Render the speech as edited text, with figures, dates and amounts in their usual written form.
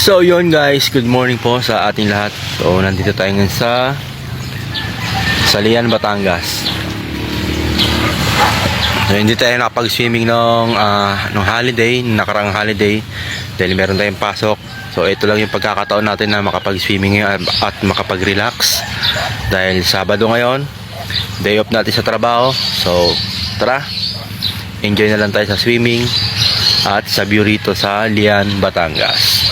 So yun guys, good morning po sa ating lahat. So nandito tayo ngayon sa Salian, Batangas. So hindi tayo nakapag-swimming nung holiday, nakarang holiday, dahil meron tayong pasok. So ito lang yung pagkakataon natin na makapag-swimming ngayon at makapag-relax. Dahil Sabado ngayon, day off natin sa trabaho. So tara, enjoy na lang tayo sa swimming at sa view rito sa Lian, Batangas.